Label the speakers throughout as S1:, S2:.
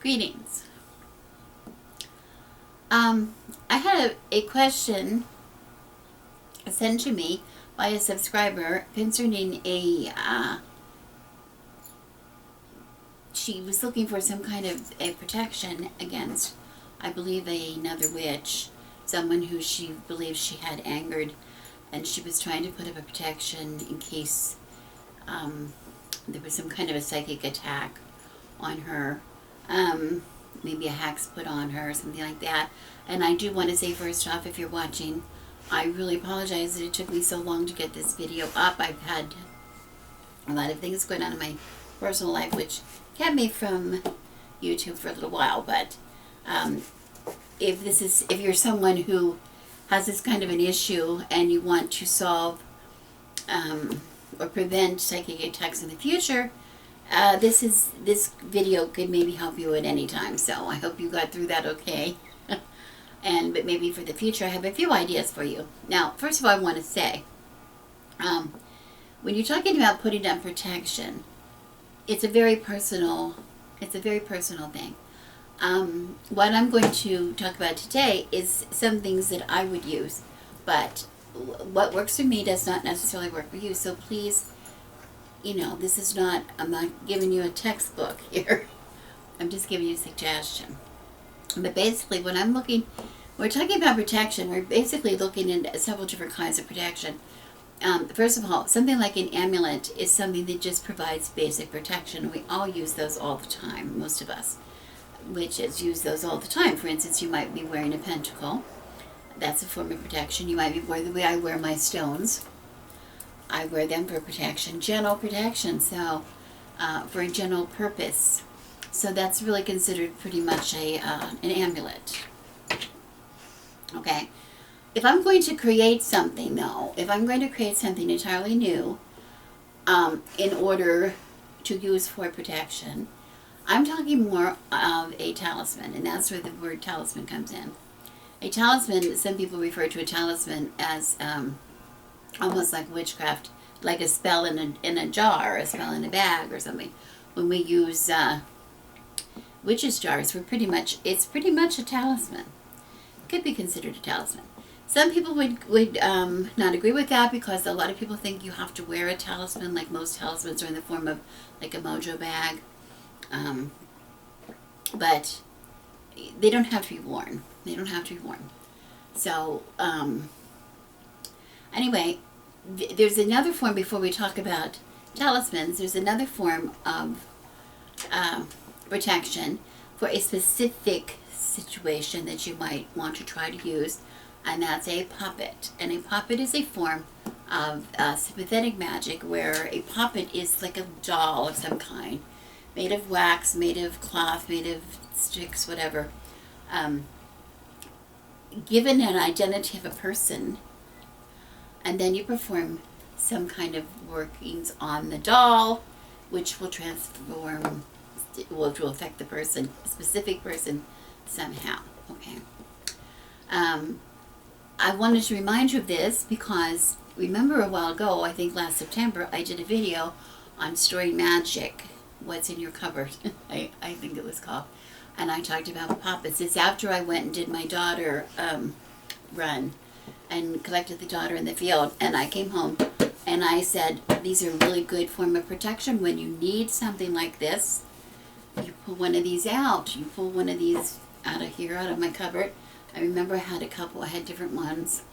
S1: Greetings. I had a question sent to me by a subscriber concerning she was looking for some kind of a protection against, I believe, another witch, someone who she believes she had angered, and she was trying to put up a protection in case there was some kind of a psychic attack on her. Maybe a hex put on her or something like that. And I do want to say, first off, if you're watching, I really apologize that it took me so long to get this video up. I've had a lot of things going on in my personal life which kept me from YouTube for a little while. But if you're someone who has this kind of an issue and you want to solve or prevent psychic attacks in the future, this video could maybe help you at any time. So I hope you got through that okay. But maybe for the future, I have a few ideas for you. Now, first of all, I want to say, when you're talking about putting on protection, it's a very personal thing. What I'm going to talk about today is some things that I would use, but what works for me does not necessarily work for you. So please, this is not, I'm not giving you a textbook here. I'm just giving you a suggestion. But basically, we're talking about protection, we're basically looking at several different kinds of protection. First of all, something like an amulet is something that just provides basic protection. We all use those all the time, most of us. Witches use those all the time. For instance, you might be wearing a pentacle. That's a form of protection. You might be wearing the way I wear my stones. I wear them for protection, general protection, so for a general purpose. So that's really considered pretty much an amulet. Okay. If I'm going to create something, though, if I'm going to create something entirely new in order to use for protection, I'm talking more of a talisman, and that's where the word talisman comes in. A talisman, some people refer to a talisman as almost like witchcraft, like a spell in a jar, a spell in a bag or something. When we use witches' jars, it's pretty much a talisman. It could be considered a talisman. Some people would not agree with that because a lot of people think you have to wear a talisman, like most talismans are in the form of like a mojo bag. But they don't have to be worn. They don't have to be worn. So, anyway, there's another form, before we talk about talismans, there's another form of protection for a specific situation that you might want to try to use, and that's a poppet. And a poppet is a form of sympathetic magic where a poppet is like a doll of some kind, made of wax, made of cloth, made of sticks, whatever, given an identity of a person, and then you perform some kind of workings on the doll, which will will affect the person, a specific person, somehow. Okay. I wanted to remind you of this because, remember a while ago, I think last September, I did a video on storing magic, what's in your cupboard, I think it was called. And I talked about poppets. It's after I went and did my daughter run and collected the daughter in the field. And I came home and I said, these are a really good form of protection. When you need something like this, you pull one of these out. You pull one of these out of here, out of my cupboard. I remember I had a couple. I had different ones.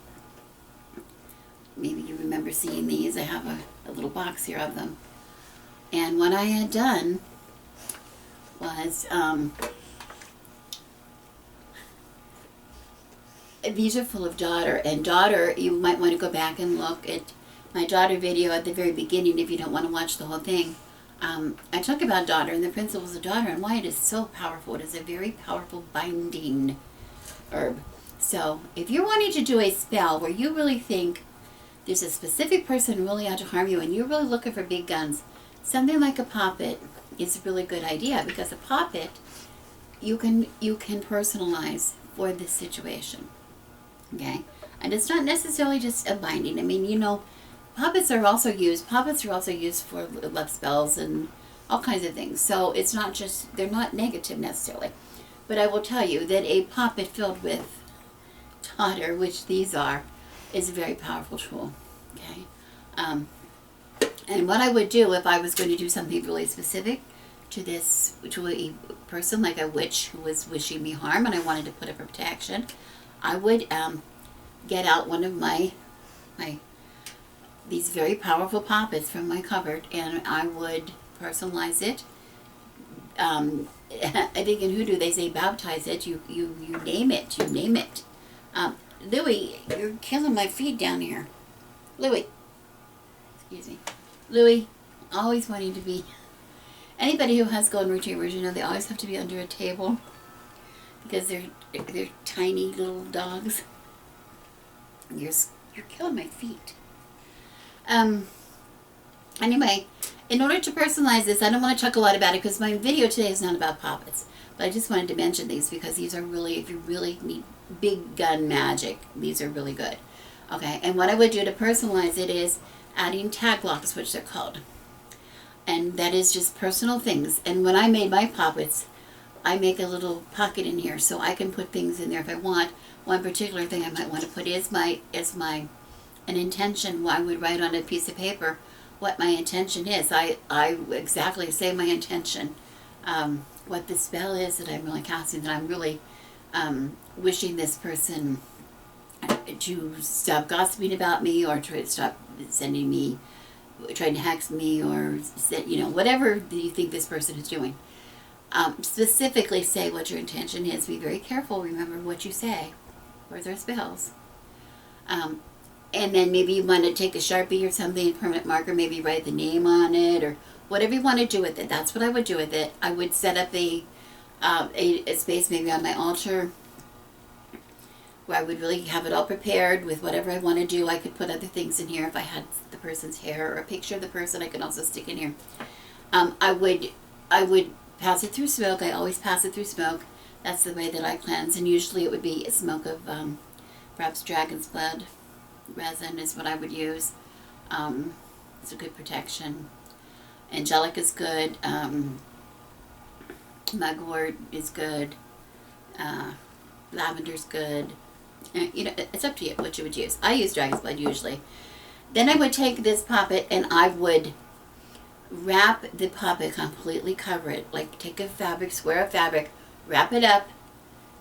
S1: Maybe you remember seeing these. I have a little box here of them. And what I had done was, these are full of daughter. And daughter, you might want to go back and look at my daughter video at the very beginning if you don't want to watch the whole thing. I talk about daughter and the principles of daughter and why it is so powerful. It is a very powerful binding herb. So if you're wanting to do a spell where you really think there's a specific person really out to harm you and you're really looking for big guns, something like a poppet is a really good idea, because a poppet you can personalize for this situation. Okay? And it's not necessarily just a binding. I mean, poppets are also used for love spells and all kinds of things. So it's not just, they're not negative necessarily. But I will tell you that a poppet filled with daughter, which these are, is a very powerful tool. Okay? And what I would do if I was going to do something really specific to a person, like a witch who was wishing me harm and I wanted to put up a protection, I would get out one of these very powerful poppets from my cupboard, and I would personalize it. I think in Hoodoo they say baptize it. You name it. You name it. Louie, you're killing my feet down here. Louie. Excuse me. Louie, always wanting to be... Anybody who has golden retrievers, you know they always have to be under a table because they're tiny little dogs. You're killing my feet. Anyway, in order to personalize this, I don't want to talk a lot about it because my video today is not about poppets. But I just wanted to mention these because these are really, if you really need big gun magic, these are really good. Okay, and what I would do to personalize it is adding tag blocks, which they're called. And that is just personal things. And when I made my poppets, I make a little pocket in here so I can put things in there if I want. One particular thing I might want to put is an intention. I would write on a piece of paper what my intention is. I exactly say my intention, what the spell is that I'm really casting, that I'm really wishing this person to stop gossiping about me or to stop sending me, trying to hex me, or whatever you think this person is doing. Specifically say what your intention is. Be very careful. Remember what you say. Words are spells. And then maybe you want to take a Sharpie or something, a permanent marker, maybe write the name on it or whatever you want to do with it. That's what I would do with it. I would set up a space maybe on my altar where I would really have it all prepared with whatever I want to do. I could put other things in here. If I had the person's hair or a picture of the person, I could also stick in here. I would pass it through smoke. I always pass it through smoke. That's the way that I cleanse, and usually it would be a smoke of perhaps dragon's blood. Resin is what I would use. It's a good protection. Angelic is good. Mugwort is good. Lavender's good. It's up to you what you would use. I use dragon's blood usually. Then I would take this poppet and I would wrap the poppet, completely cover it. Like take a fabric, square of fabric, wrap it up,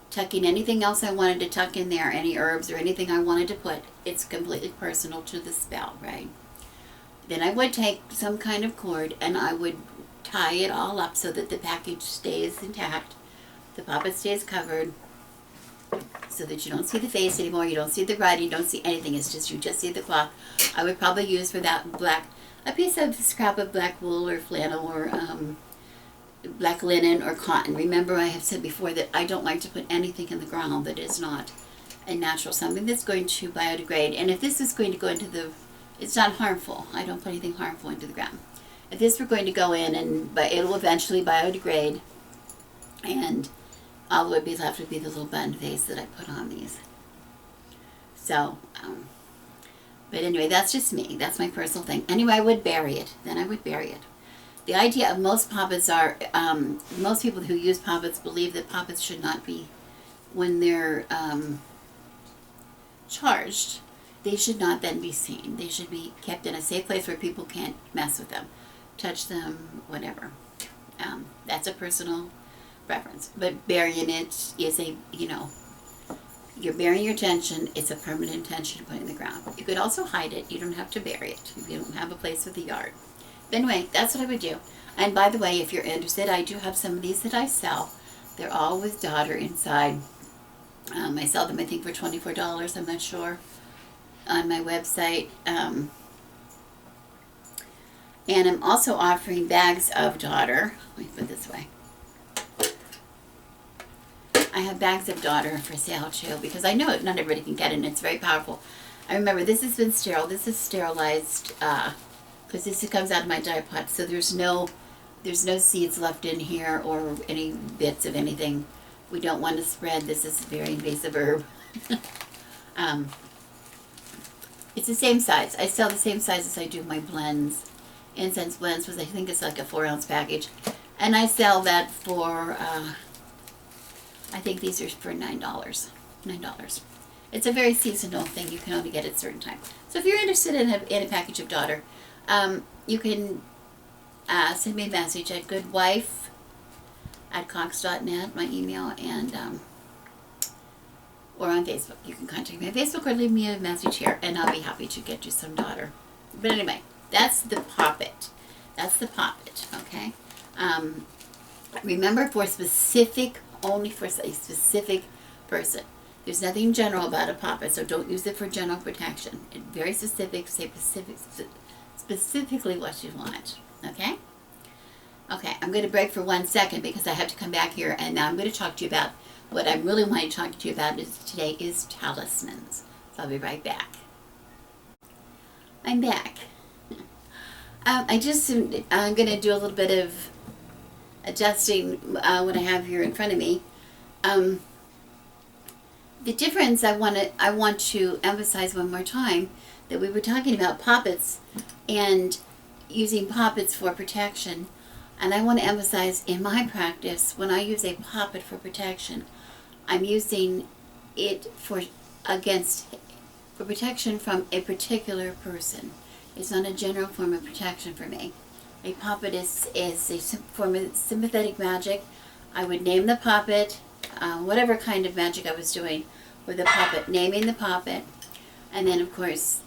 S1: tuck in anything else I wanted to tuck in there, any herbs or anything I wanted to put. It's completely personal to the spell, right? Then I would take some kind of cord and I would tie it all up so that the package stays intact. The poppet stays covered so that you don't see the face anymore, you don't see the writing, you don't see anything. It's just, you just see the cloth. I would probably use for that a piece of scrap of black wool or flannel or black linen or cotton. Remember, I have said before that I don't like to put anything in the ground that is not a natural, something that's going to biodegrade. And if this is going to go into it's not harmful. I don't put anything harmful into the ground. If this were going to go in, it will eventually biodegrade, and all that would be left would be the little button face that I put on these. So, but anyway, that's just me. That's my personal thing. Anyway, I would bury it. Then I would bury it. The idea of most poppets are, most people who use poppets believe that poppets should not be, when they're charged, they should not then be seen. They should be kept in a safe place where people can't mess with them, touch them, whatever. That's a personal preference. But burying it is you're burying your intention. It's a permanent intention to put in the ground. You could also hide it. You don't have to bury it if you don't have a place with a yard. But anyway, that's what I would do. And by the way, if you're interested, I do have some of these that I sell. They're all with daughter inside. I sell them, I think, for $24. I'm not sure, on my website. And I'm also offering bags of daughter. Let me put it this way. I have bags of daughter for sale too, because I know not everybody can get it, and it's very powerful. I remember this has been sterile. This is sterilized because this comes out of my dye pot, so there's no seeds left in here or any bits of anything. We don't want to spread. This is a very invasive herb. It's the same size. I sell the same size as I do my blends incense blends, which I think it's like a 4-ounce package. And I sell that for, I think these are for $9. $9. It's a very seasonal thing. You can only get at certain times. So if you're interested in a package of daughter, you can send me a message at goodwife@cox.net, my email, and or on Facebook. You can contact me on Facebook or leave me a message here, and I'll be happy to get you some daughter. But anyway, that's the poppet. That's the poppet, okay? Remember, for specific, only for a specific person. There's nothing general about a poppet, so don't use it for general protection. It's very specific, say specifically what you want, okay? Okay, I'm going to break for 1 second because I have to come back here, and now I'm going to talk to you about what I really want to talk to you about today is talismans. So I'll be right back. I'm back. I'm going to do a little bit of adjusting what I have here in front of me. The difference I want to emphasize one more time, that we were talking about poppets and using poppets for protection. And I want to emphasize in my practice, when I use a poppet for protection, I'm using it for protection from a particular person. It's not a general form of protection for me. A poppet is a form of sympathetic magic. I would name the poppet, whatever kind of magic I was doing with the poppet, naming the poppet, and then of course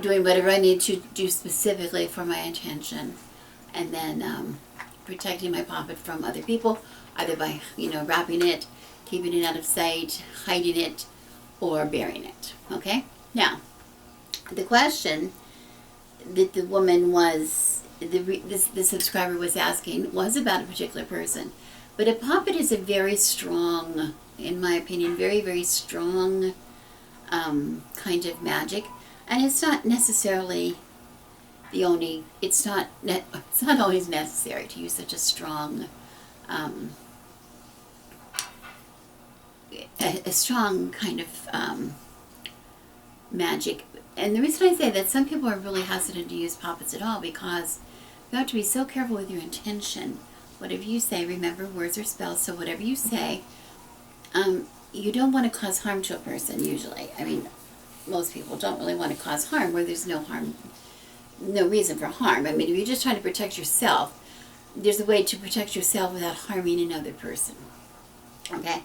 S1: doing whatever I need to do specifically for my intention, and then protecting my poppet from other people, either by wrapping it, keeping it out of sight, hiding it, or burying it. Okay? Now, the question that the woman was, the subscriber was asking, was about a particular person. But a poppet is a very strong, in my opinion, very, very strong kind of magic. And it's not necessarily the only, it's not always necessary to use such a strong, a strong kind of magic. And the reason I say that, some people are really hesitant to use poppets at all because you have to be so careful with your intention. Whatever you say, remember, words are spells, so whatever you say, you don't want to cause harm to a person usually. I mean, most people don't really want to cause harm where there's no harm, no reason for harm. I mean, if you're just trying to protect yourself, there's a way to protect yourself without harming another person. Okay?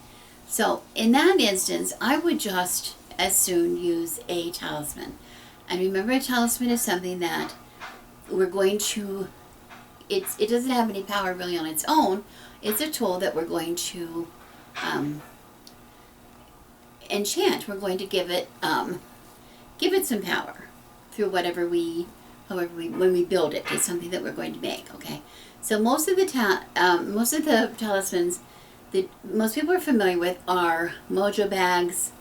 S1: So, in that instance, I would just as soon use a talisman. And remember, a talisman is something that we're going to, it doesn't have any power really on its own. It's a tool that we're going to enchant. We're going to give it some power through when we build it. It's something that we're going to make. Okay, so most of the talismans that most people are familiar with are mojo bags,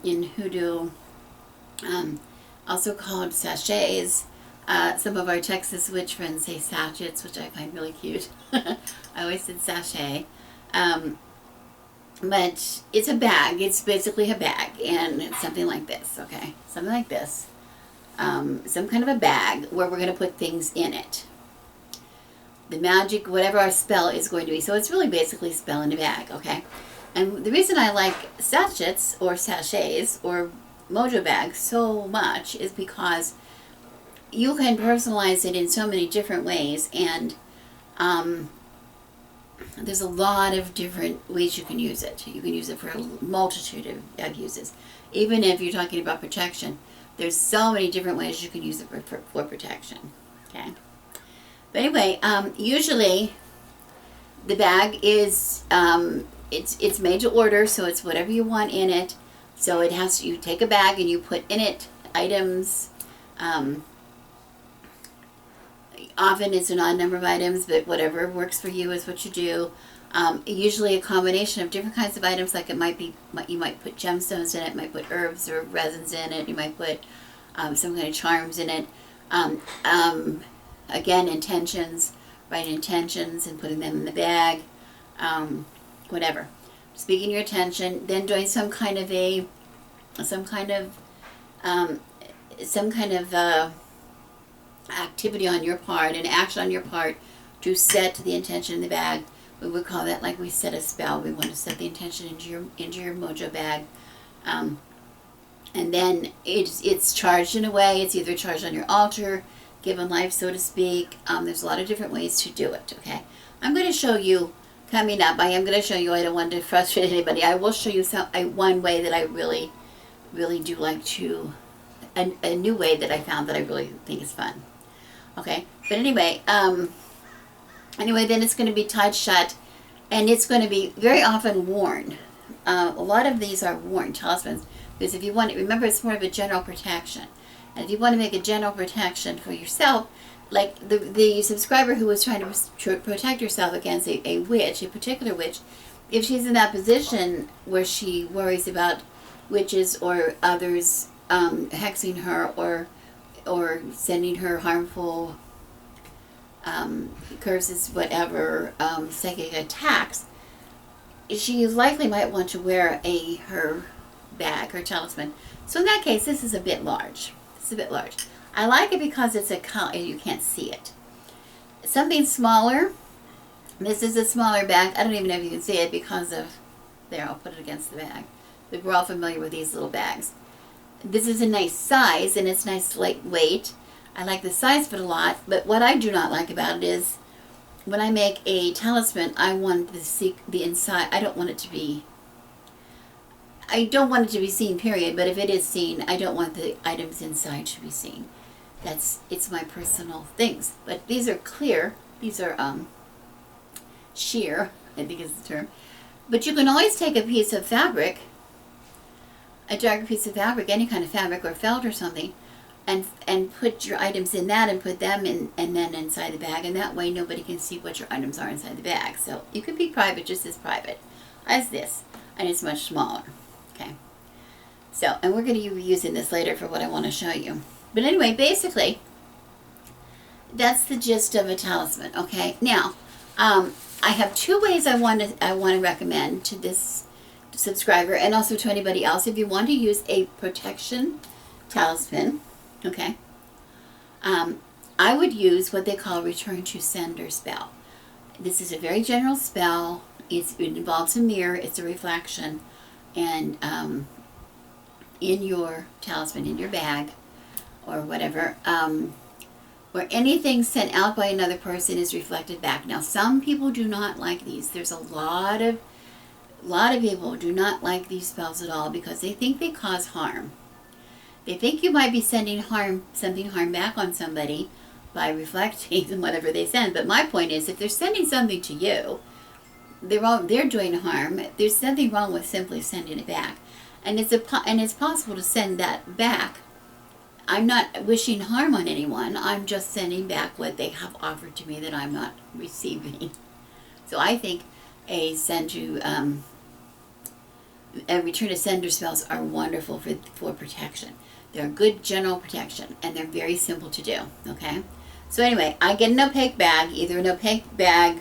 S1: in hoodoo, also called sachets. Some of our Texas witch friends say sachets, which I find really cute. I always said sachet. But it's a bag. It's basically a bag, and it's something like this, okay? Something like this. Some kind of a bag where we're going to put things in it. The magic, whatever our spell is going to be. So it's really basically spell in a bag, okay? And the reason I like sachets or sachets or mojo bags so much is because you can personalize it in so many different ways, and there's a lot of different ways you can use it. You can use it for a multitude of uses. Even if you're talking about protection, there's so many different ways you can use it for protection. Okay. But anyway, usually the bag is it's made to order, so it's whatever you want in it. So it has to, you take a bag and you put in it items. Often it's an odd number of items, but whatever works for you is what you do. Usually a combination of different kinds of items, like it might be, you might put gemstones in it, you might put herbs or resins in it, you might put some kind of charms in it. Again, intentions, writing intentions and putting them in the bag, whatever. Speaking your intention, then doing some kind of some kind of activity on your part, an action on your part to set the intention in the bag. We would call that like we set a spell. We want to set the intention into your mojo bag. And then it's charged in a way. It's either charged on your altar, given life, so to speak. There's a lot of different ways to do it, okay? I'm going to show you, coming up, I am going to show you, I don't want to frustrate anybody, I will show you one way that I really, really do like to, a new way that I found that I really think is fun. Okay, but anyway, then it's going to be tied shut, and it's going to be very often worn. A lot of these are worn, talismans, because if you want to, remember it's more of a general protection. And if you want to make a general protection for yourself, like the subscriber who was trying to protect herself against a witch, a particular witch, if she's in that position where she worries about witches or others hexing her or sending her harmful curses, whatever, psychic attacks, she likely might want to wear her bag, her talisman. So in that case, this is a bit large. It's a bit large. I like it because it's a color, you can't see it. Something smaller, this is a smaller bag. I don't even know if you can see it because of, there, I'll put it against the bag. But we're all familiar with these little bags. This is a nice size, and it's nice lightweight. I like the size of it a lot, but what I do not like about it is when I make a talisman, I want the inside. I don't want it to be seen, period, but if it is seen, I don't want the items inside to be seen. It's my personal things. But these are clear. These are sheer, I think is the term. But you can always take a piece of fabric, a darker piece of fabric, any kind of fabric or felt or something, and put your items in that and put them in, and then inside the bag, and that way nobody can see what your items are inside the bag. So you could be private, just as private as this, and it's much smaller. Okay. So, and we're going to be using this later for what I want to show you. But anyway, basically, that's the gist of a talisman. Okay. Now, I have two ways I want to recommend to this subscriber, and also to anybody else if you want to use a protection talisman. Okay. I would use what they call return to sender spell. This is a very general spell. It involves a mirror. It's a reflection, and in your talisman, in your bag, or whatever, where anything sent out by another person is reflected back. Now, some people do not like these. There's a lot of people who do not like these spells at all because they think they cause harm. They think you might be sending something harm back on somebody by reflecting whatever they send. But my point is, if they're sending something to you, they're doing harm. There's nothing wrong with simply sending it back, and it's possible to send that back. I'm not wishing harm on anyone. I'm just sending back what they have offered to me that I'm not receiving. So I think a return to sender spells are wonderful for protection. They're good general protection, and they're very simple to do. Okay. So anyway, I get an opaque bag, either an opaque bag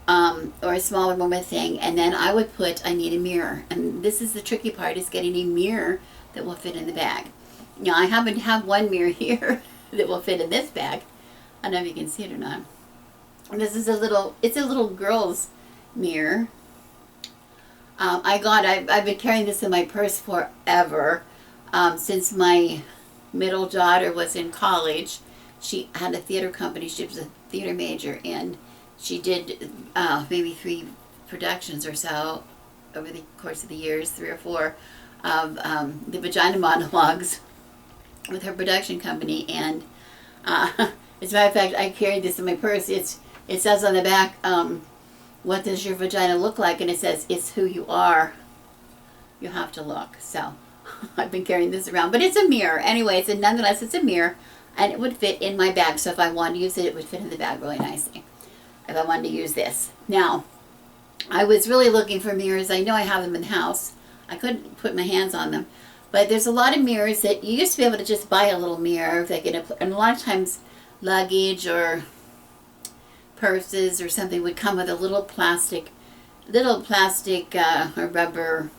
S1: or a smaller one with thing, and then I need a mirror. And this is the tricky part, is getting a mirror that will fit in the bag. Now, I happen to have one mirror here that will fit in this bag. I don't know if you can see it or not. And this is it's a little girl's mirror. I've been carrying this in my purse forever, since my middle daughter was in college. She had a theater company. She was a theater major, and she did maybe 3 productions or so over the course of the years, 3 or 4, of the vagina monologues with her production company. And as a matter of fact, I carried this in my purse. It says on the back, what does your vagina look like? And it says, it's who you are. You have to look. So I've been carrying this around, but it's a mirror. Anyway, nonetheless, it's a mirror, and it would fit in my bag. So if I wanted to use it, it would fit in the bag really nicely. If I wanted to use this. Now, I was really looking for mirrors. I know I have them in the house. I couldn't put my hands on them. But there's a lot of mirrors that you used to be able to just buy a little mirror. And a lot of times luggage or purses or something would come with a little plastic or rubber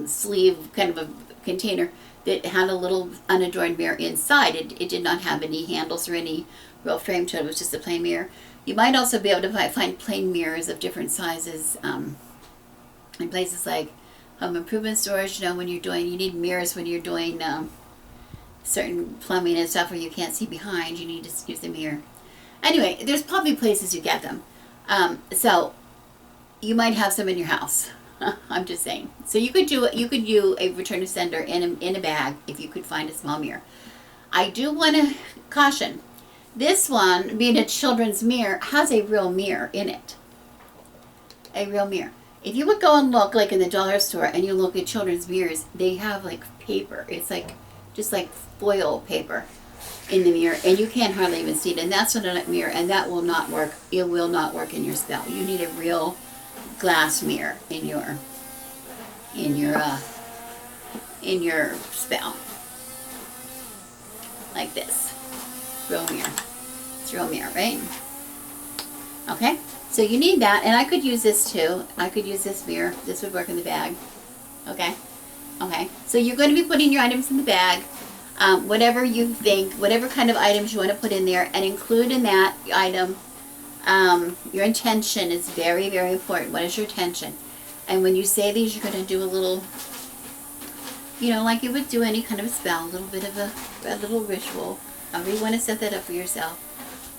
S1: sleeve kind of a container that had a little unadorned mirror inside. It did not have any handles or any real frame to it. It was just a plain mirror. You might also be able to find plain mirrors of different sizes in places like home improvement stores. You know, when you're doing, you need mirrors when you're doing certain plumbing and stuff where you can't see behind. You need to use the mirror. Anyway, there's probably places you get them. So you might have some in your house. I'm just saying. So you could do a return to sender in a bag if you could find a small mirror. I do want to caution. This one, being a children's mirror, has a real mirror in it. A real mirror. If you would go and look like in the dollar store and you look at children's mirrors, they have like paper. It's like just like foil paper in the mirror, and you can't hardly even see it. And that's not a mirror, and that will not work. It will not work in your spell. You need a real glass mirror in your spell, like this. Real mirror. It's a real mirror, right? Okay, so you need that, and I could use this too. I could use this mirror. This would work in the bag. Okay, okay. So you're going to be putting your items in the bag. Whatever you think, whatever kind of items you want to put in there, and include in that item. Your intention is very, very important. What is your intention? And when you say these, you're going to do a little, you know, like you would do any kind of a spell, a little bit of a little ritual. However you want to set that up for yourself,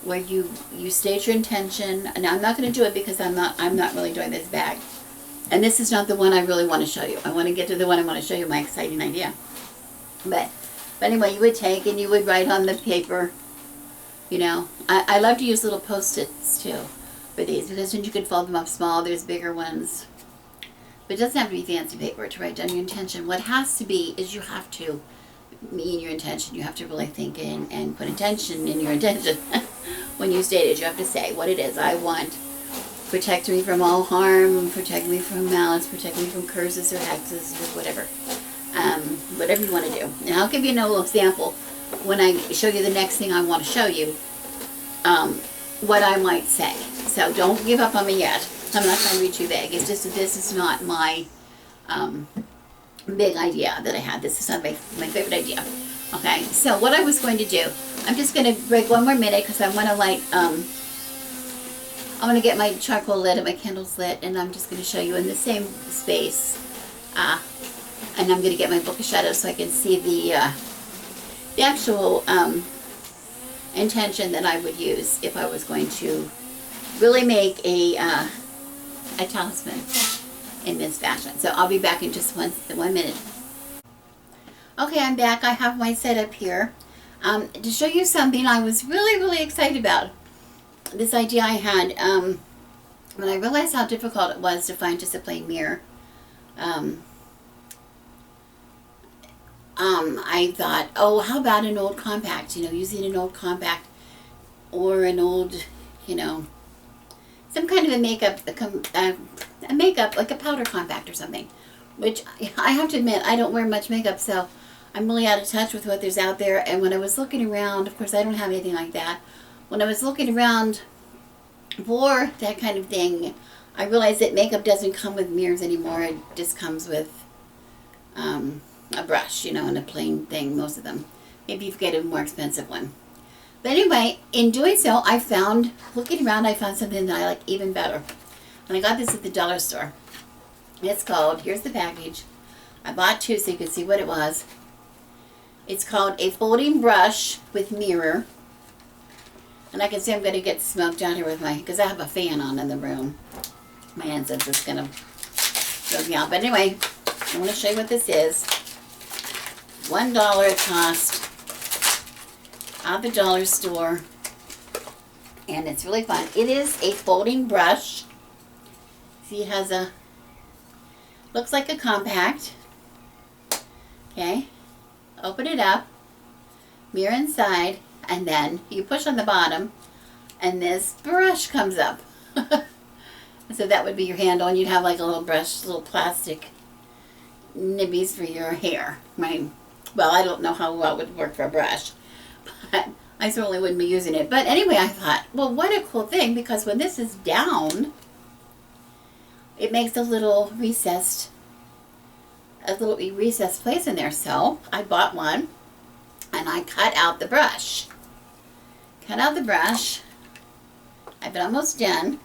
S1: where you state your intention. And I'm not going to do it because I'm not really doing this bag. And this is not the one I really want to show you. I want to get to the one I want to show you, my exciting idea. But anyway, you would take and you would write on the paper. You know, I love to use little Post-its too for these, because then you can fold them up small. There's bigger ones. But it doesn't have to be fancy paper to write down your intention. What has to be is you have to mean your intention. You have to really think and put intention in your intention. When you state it, you have to say what it is. I want, protect me from all harm, protect me from malice, protect me from curses or hexes or whatever. Whatever you want to do. And I'll give you a little example when I show you the next thing I want to show you, what I might say. So don't give up on me yet. I'm not trying to be too vague. It's just that this is not my big idea that I had. This is not my favorite idea. Okay, so what I was going to do, I'm just going to break one more minute because I want to light, I'm going to get my charcoal lit and my candles lit, and I'm just going to show you in the same space. And I'm going to get my book of shadows so I can see the actual intention that I would use if I was going to really make a talisman in this fashion. So I'll be back in just one minute. Okay, I'm back. I have my setup here to show you something I was really, really excited about. This idea I had when I realized how difficult it was to find just a plain mirror. I thought, oh, how about an old compact? You know, using an old compact or an old, you know, some kind of a makeup like a powder compact or something. Which I have to admit, I don't wear much makeup, so I'm really out of touch with what there's out there. And when I was looking around, of course, I don't have anything like that. When I was looking around for that kind of thing, I realized that makeup doesn't come with mirrors anymore. It just comes with a brush, you know, and a plain thing, most of them. Maybe you get a more expensive one. But anyway, in doing so, looking around, I found something that I like even better. And I got this at the dollar store. It's called, here's the package. I bought two so you could see what it was. It's called a folding brush with mirror. And I can see I'm going to get smoked down here with because I have a fan on in the room. My incense is going to choke me out. But anyway, I want to show you what this is. $1 it cost at the dollar store. And it's really fun. It is a folding brush. See, it has looks like a compact. Okay. Open it up. Mirror inside. And then you push on the bottom. And this brush comes up. So that would be your handle. And you'd have like a little brush, little plastic nibbies for your hair. Right? Well, I don't know how well it would work for a brush. But I certainly wouldn't be using it. But anyway, I thought, well, what a cool thing. Because when this is down, it makes a little recessed a little recessed place in there. So I bought one and I cut out the brush. Cut out the brush. I've been almost done.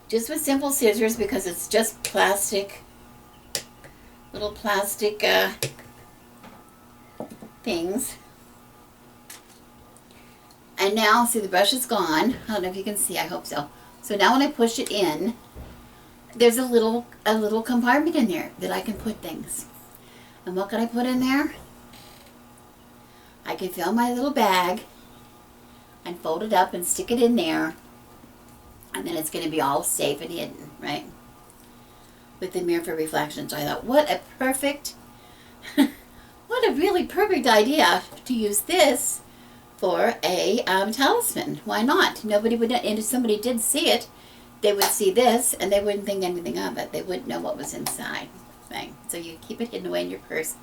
S1: Just with simple scissors because it's just plastic, little plastic things. And now, see, the brush is gone. I don't know if you can see, I hope so. So now when I push it in, there's a little compartment in there that I can put things. And what can I put in there? I can fill my little bag and fold it up and stick it in there. And then it's going to be all safe and hidden, right? With the mirror for reflection. So I thought, what a really perfect idea to use this for a talisman. Why not? Nobody would, and if somebody did see it, they would see this and they wouldn't think anything of it. They wouldn't know what was inside, right? So you keep it hidden away in your purse,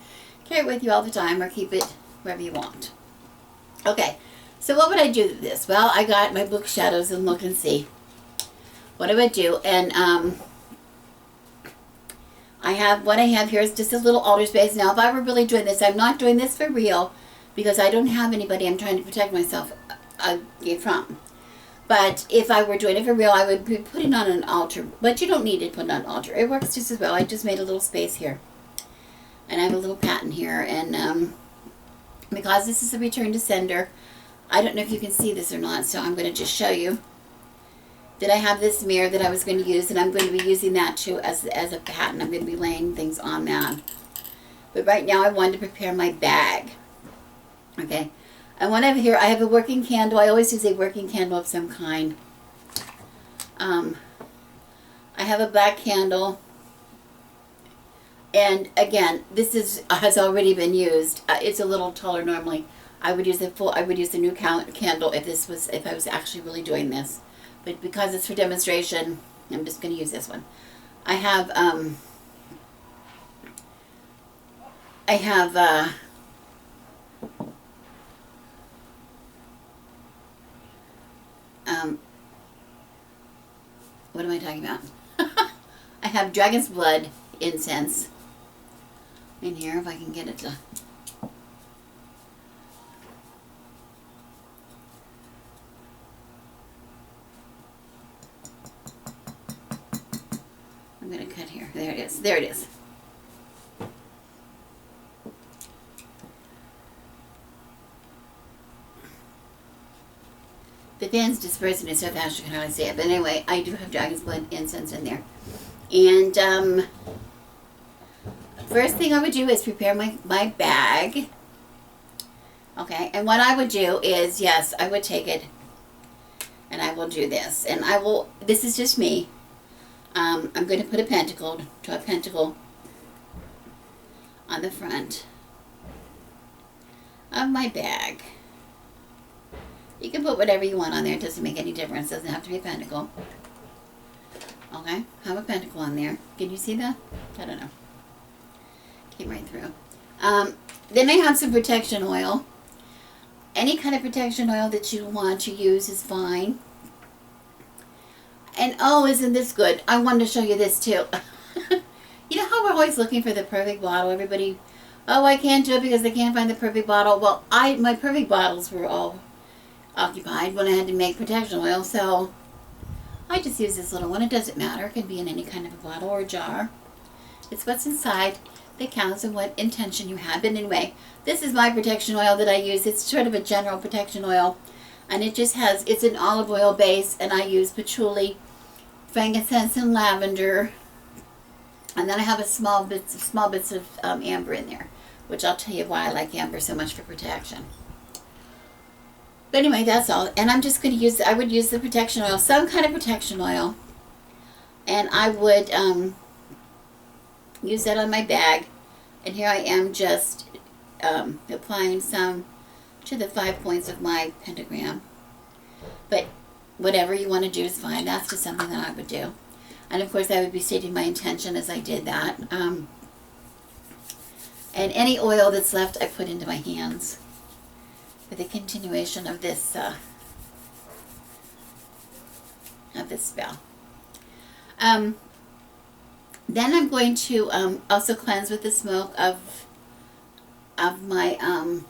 S1: carry it with you all the time, or keep it wherever you want. Okay, so what would I do with this? Well, I got my book Shadows and Look and See. What I would do, and what I have here is just a little altar space. Now, if I were really doing this, I'm not doing this for real because I don't have anybody I'm trying to protect myself from. But if I were doing it for real, I would be putting on an altar. But you don't need to put on an altar. It works just as well. I just made a little space here. And I have a little pattern here. And because this is a return to sender, I don't know if you can see this or not, so I'm going to just show you that I have this mirror that I was going to use, and I'm going to be using that too as a pattern. I'm going to be laying things on that. But right now I wanted to prepare my bag. Okay. And what I have here, I have a working candle. I always use a working candle of some kind. I have a black candle. And again, this has already been used. It's a little taller normally. I would use the new candle if I was actually really doing this. But because it's for demonstration, I'm just going to use this one. I have what am I talking about? I have dragon's blood incense in here, if I can get it to... I'm going to cut here. There it is. There it is. The fan's dispersing it so fast you can hardly see it. But anyway, I do have dragon's blood incense in there. And first thing I would do is prepare my bag. Okay, and what I would do is, yes, I would take it and I will do this. And this is just me. I'm going to put a pentacle on the front of my bag. You can put whatever you want on there. It doesn't make any difference. It doesn't have to be a pentacle. Okay, have a pentacle on there. Can you see that? I don't know. Came right through. Then I have some protection oil. Any kind of protection oil that you want to use is fine. And oh, isn't this good? I wanted to show you this too. You know how we're always looking for the perfect bottle? Everybody, oh, I can't do it because I can't find the perfect bottle. Well, my perfect bottles were all occupied when I had to make protection oil, so I just use this little one. It doesn't matter. It can be in any kind of a bottle or a jar. It's what's inside that counts and what intention you have. But anyway, this is my protection oil that I use. It's sort of a general protection oil, and it's an olive oil base, and I use patchouli, frankincense, and lavender. And then I have small bits of amber in there, which I'll tell you why I like amber so much for protection. But anyway, that's all. And I'm just going to I would use the protection oil, some kind of protection oil. And I would use that on my bag. And here I am just applying some to the 5 points of my pentagram. But whatever you want to do is fine. That's just something that I would do. And of course, I would be stating my intention as I did that. And any oil that's left, I put into my hands for the continuation of this spell. Then I'm going to also cleanse with the smoke of my I'm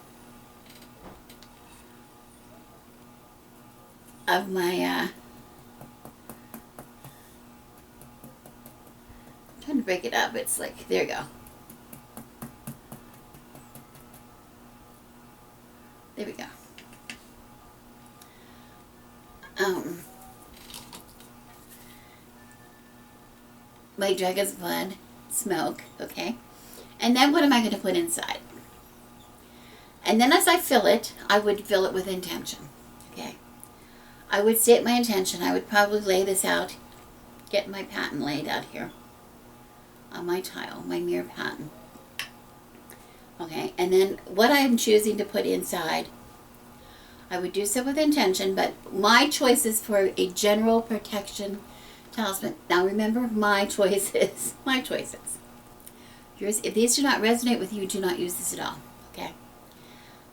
S1: trying to break it up. It's like, there you go. There we go. My dragon's blood smoke, okay? And then what am I going to put inside? And then as I fill it, I would fill it with intention, okay? I would state my intention. I would probably lay this out, get my pattern laid out here on my tile, my mirror pattern. Okay, and then what I'm choosing to put inside, I would do so with intention, but my choices for a general protection talisman. Now remember, my choices, my choices. If these do not resonate with you, do not use this at all, okay?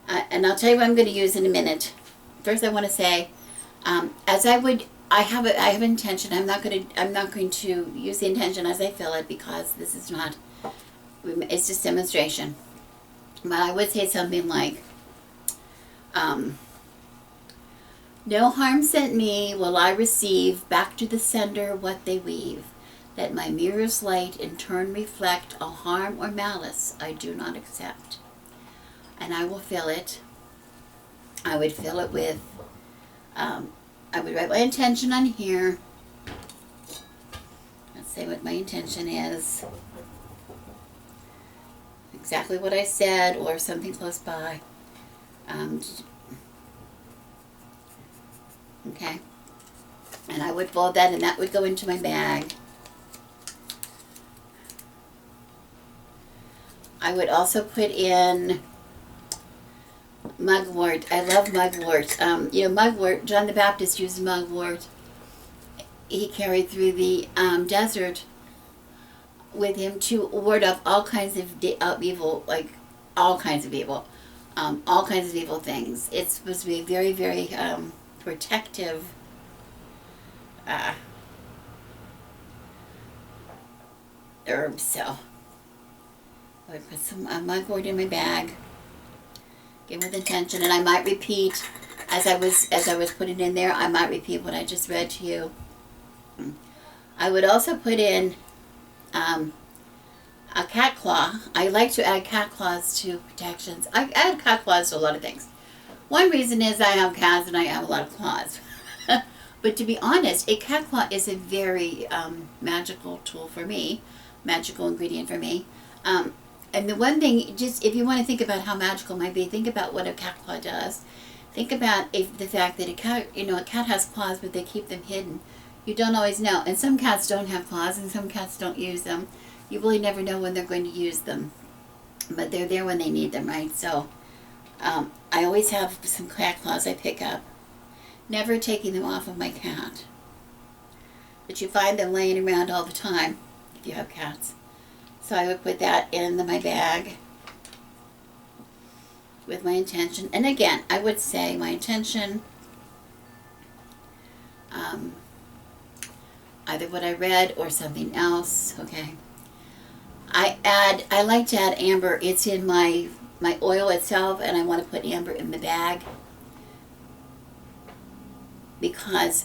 S1: And I'll tell you what I'm going to use in a minute. First, I want to say, I have intention. I'm not going to use the intention as I fill it, because this is not. It's just demonstration. But I would say something like, no harm sent me will I receive, back to the sender what they weave. Let my mirror's light in turn reflect all harm or malice I do not accept. And I will fill it. I would fill it with, I would write my intention on here. Let's say what my intention is. Exactly what I said, or something close by. Okay. And I would fold that, and that would go into my bag. I would also put in mugwort. I love mugwort. Mugwort, John the Baptist used mugwort. He carried through the desert with him to ward off all kinds of evil, like all kinds of evil things. It's supposed to be a very, very protective herb. So I would put some mugwort in my bag, again with intention, and I might repeat as I was putting it in there. I might repeat what I just read to you. I would also put in a cat claw. I like to add cat claws to protections. I add cat claws to a lot of things. One reason is I have cats and I have a lot of claws. But to be honest, a cat claw is a very magical tool for me, magical ingredient for me. And the one thing, just if you want to think about how magical it might be, think about what a cat claw does. Think about the fact that a cat has claws, but they keep them hidden. You don't always know. And some cats don't have claws, and some cats don't use them. You really never know when they're going to use them. But they're there when they need them, right? So I always have some cat claws I pick up. Never taking them off of my cat. But you find them laying around all the time if you have cats. So I would put that in my bag with my intention. And again, I would say my intention, either what I read or something else, okay. I like to add amber. It's in my oil itself, and I want to put amber in the bag because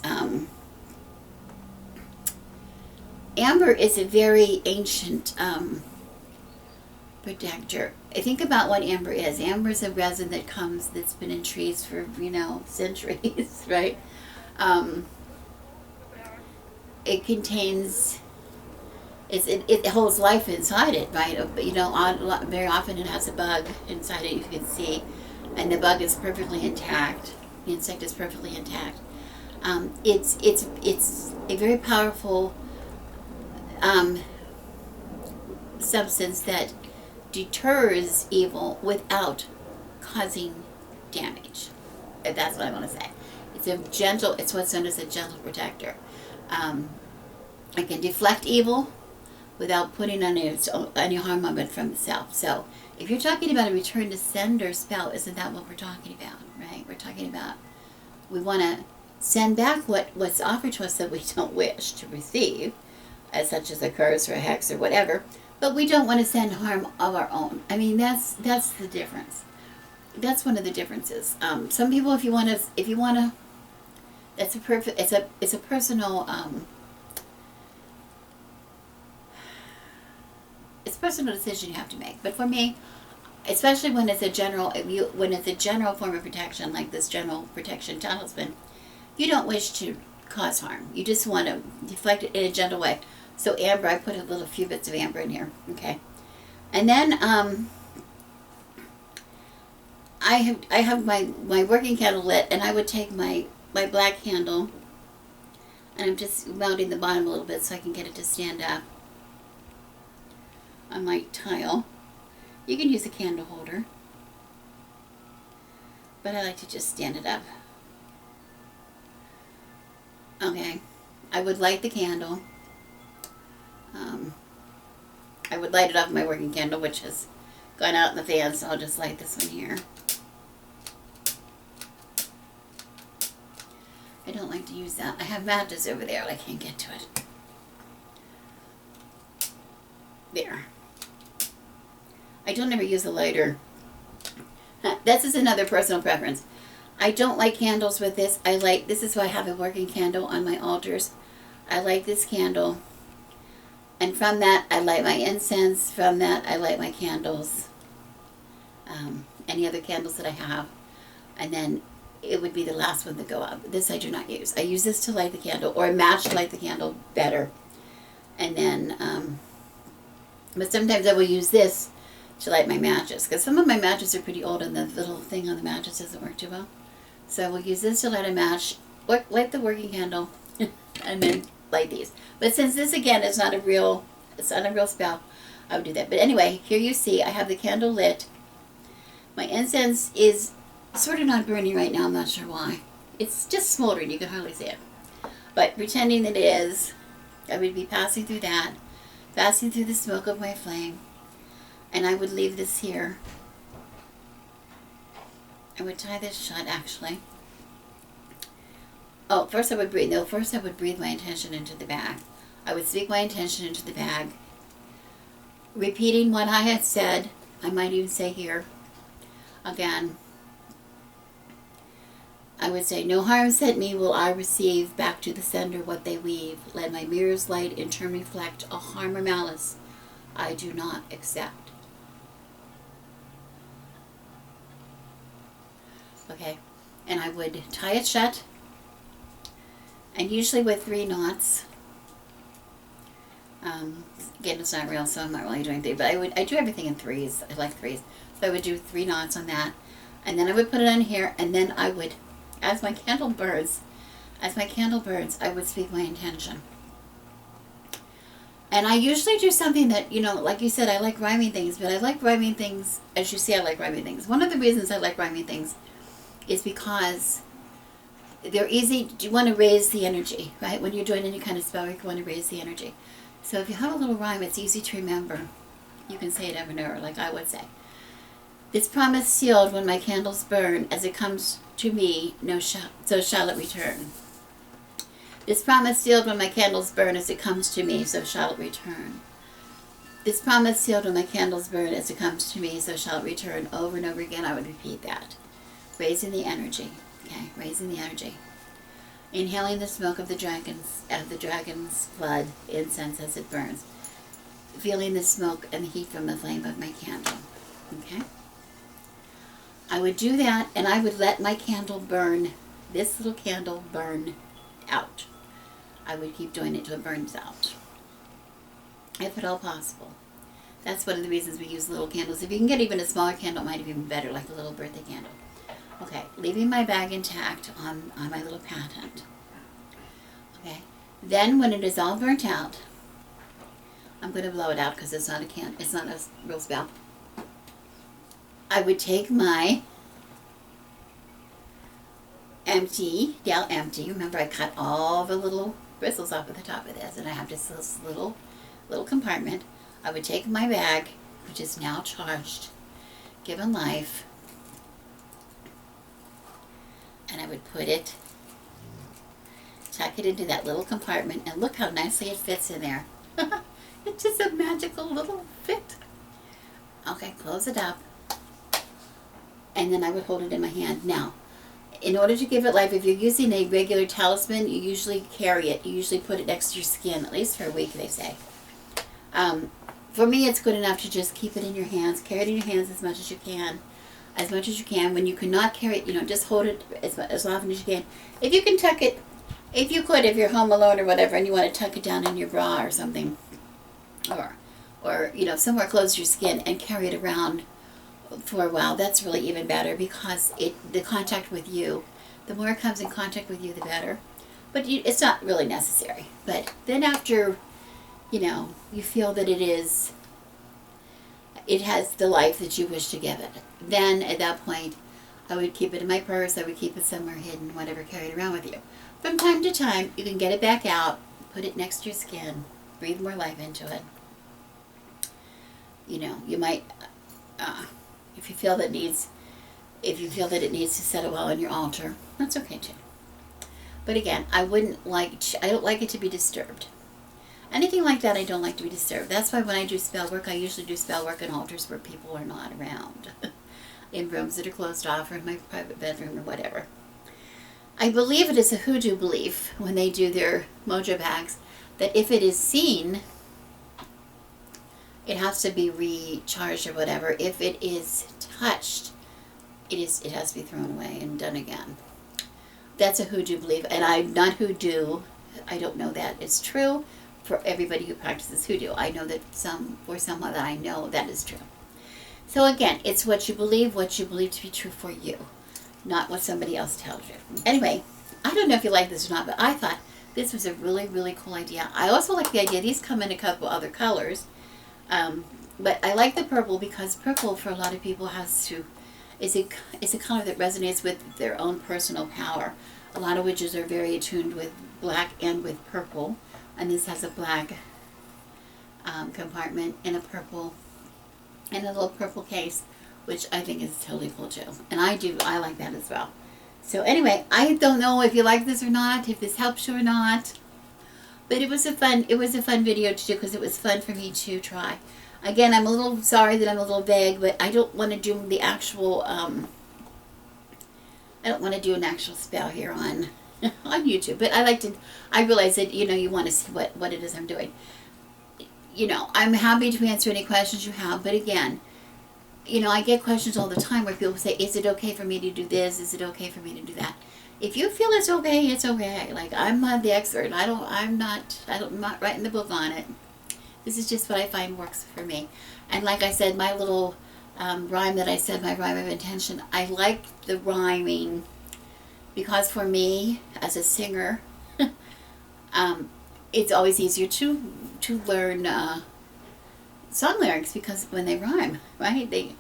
S1: amber is a very ancient protector. I think about what amber is. Amber is a resin that's been in trees for, centuries, right? It contains, it holds life inside it, right? Very often it has a bug inside it, you can see, and the bug is perfectly intact. The insect is perfectly intact. It's a very powerful substance that deters evil without causing damage. That's what I want to say. It's what's known as a gentle protector. It can deflect evil without putting any harm on it from itself. So if you're talking about a return to sender spell, isn't that what we're talking about, right? We're talking about, we want to send back what's offered to us that we don't wish to receive. as such as a curse or a hex or whatever. But we don't want to send harm of our own. I mean, that's the difference. That's one of the differences. Some people, if you want to, that's a perfect. It's a personal. It's a personal decision you have to make. But for me, especially when it's a general, form of protection like this general protection talisman, you don't wish to cause harm. You just want to deflect it in a gentle way. So amber, I put a few bits of amber in here. Okay, and then I have my working candle lit, and I would take my black candle, and I'm just mounting the bottom a little bit so I can get it to stand up on my tile. You can use a candle holder, but I like to just stand it up. Okay, I would light the candle. I would light it off my working candle, which has gone out in the fan, so I'll just light this one here. I don't like to use that. I have matches over there, but I can't get to it. There. I don't ever use a lighter. This is another personal preference. I don't like candles with this. This is why I have a working candle on my altars. I like this candle. And from that, I light my incense. From that, I light my candles. Any other candles that I have. And then it would be the last one to go up. This I do not use. I use this to light the candle, or a match to light the candle better. And then, but sometimes I will use this to light my matches, because some of my matches are pretty old and the little thing on the matches doesn't work too well. So I will use this to light a match, light the working candle, and then light these. But since this again is not a real spell, I would do that. But anyway, here you see I have the candle lit. My incense is sort of not burning right now. I'm not sure why. It's just smoldering. You can hardly see it. But pretending that it is, I would be passing through that, passing through the smoke of my flame. And I would leave this here. I would tie this shut, actually. Oh, first I would breathe. No, first I would breathe my intention into the bag. I would speak my intention into the bag, repeating what I had said. I might even say here again. I would say, no harm sent me will I receive, back to the sender what they weave. Let my mirror's light in turn reflect a harm or malice I do not accept. Okay, and I would tie it shut, and usually with 3 knots. Again, it's not real, so I'm not really doing 3, but I do everything in 3s. I like 3s. So I would do 3 knots on that, and then I would put it on here, and then I would, as my candle burns, I would speak my intention. And I usually do something that, like you said, I like rhyming things, but I like rhyming things, as you see, I like rhyming things. One of the reasons I like rhyming things is because they're easy. You want to raise the energy, right? When you're doing any kind of spell, you want to raise the energy. So if you have a little rhyme, it's easy to remember. You can say it over and over, like I would say. This promise sealed when my candles burn, as it comes to me, so shall it return. This promise sealed when my candles burn, as it comes to me, so shall it return. This promise sealed when my candles burn, as it comes to me, so shall it return. Over and over again, I would repeat that. Raising the energy, okay, raising the energy. Inhaling the smoke of the dragon's blood, incense as it burns. Feeling the smoke and the heat from the flame of my candle, okay. I would do that, and I would let my candle burn, this little candle burn out. I would keep doing it till it burns out, if at all possible. That's one of the reasons we use little candles. If you can get even a smaller candle, it might be even better, like a little birthday candle. Okay, leaving my bag intact on my little patent. Okay, then when it is all burnt out, I'm going to blow it out because it's not a real spell. I would take my empty. Remember, I cut all the little bristles off at the top of this, and I have just this little compartment. I would take my bag, which is now charged, given life, and I would tuck it into that little compartment, and look how nicely it fits in there. It's just a magical little fit. Okay, close it up. And then I would hold it in my hand. Now, in order to give it life, if you're using a regular talisman, you usually carry it. You usually put it next to your skin, at least for a week, they say. For me, it's good enough to just keep it in your hands. Carry it in your hands as much as you can. As much as you can. When you cannot carry it, just hold it as often as you can. If you can tuck it, if you're home alone or whatever, and you want to tuck it down in your bra or something, or somewhere close to your skin, and carry it around for a while, that's really even better, because the contact with you, the more it comes in contact with you, the better. But it's not really necessary. But then after, you feel that it has the life that you wish to give it, then at that point, I would keep it in my purse. I would keep it somewhere hidden, whatever, carry it around with you. From time to time, you can get it back out, put it next to your skin, breathe more life into it. You might, if you feel that it needs to settle well on your altar, that's okay too. But again, I don't like it to be disturbed. Anything like that, I don't like to be disturbed. That's why when I do spell work, I usually do spell work in altars where people are not around, in rooms that are closed off, or in my private bedroom, or whatever. I believe it is a hoodoo belief when they do their mojo bags that if it is seen, it has to be recharged or whatever. If it is touched, it has to be thrown away and done again. That's a hoodoo belief, and I'm not hoodoo. I don't know that it's true for everybody who practices hoodoo. I know that for someone that I know, that is true. So again, it's what you believe to be true for you, not what somebody else tells you. Anyway, I don't know if you like this or not, but I thought this was a really, really cool idea. I also like the idea, these come in a couple other colors, but I like the purple because purple for a lot of people is a color that resonates with their own personal power. A lot of witches are very attuned with black and with purple, and this has a black compartment and a little purple case, which I think is totally cool too. And I like that as well. So anyway, I don't know if you like this or not, if this helps you or not, but it was a fun video to do because it was fun for me to try. Again, I'm a little sorry that I'm a little vague, but I don't want to do the actual I don't want to do an actual spell here on YouTube, but I realize that you want to see what it is I'm doing. I'm happy to answer any questions you have, but again, I get questions all the time where people say, is it okay for me to do this? Is it okay for me to do that? If you feel it's okay, it's okay. Like, I'm not the expert. I'm not writing the book on it. This is just what I find works for me. And like I said, my little rhyme that I said, my rhyme of intention, I like the rhyming because for me, as a singer, it's always easier to learn song lyrics because when they rhyme, right?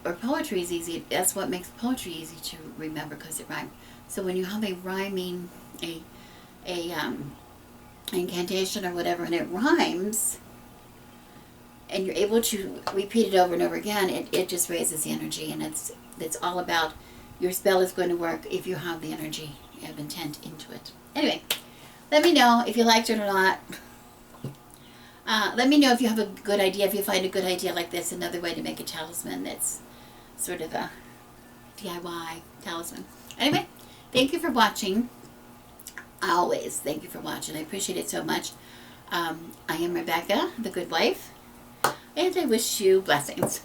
S1: Or poetry is easy. That's what makes poetry easy to remember, because it rhymes. So when you have a rhyming, incantation or whatever, and it rhymes, and you're able to repeat it over and over again, it just raises the energy, and it's all about your spell is going to work if you have the energy of intent into it. Anyway, let me know if you liked it or not. Let me know if you have a good idea, if you find a good idea like this, another way to make a talisman that's sort of a DIY talisman. Anyway, thank you for watching. Always thank you for watching. I appreciate it so much. I am Rebecca, the Good Wife, and I wish you blessings.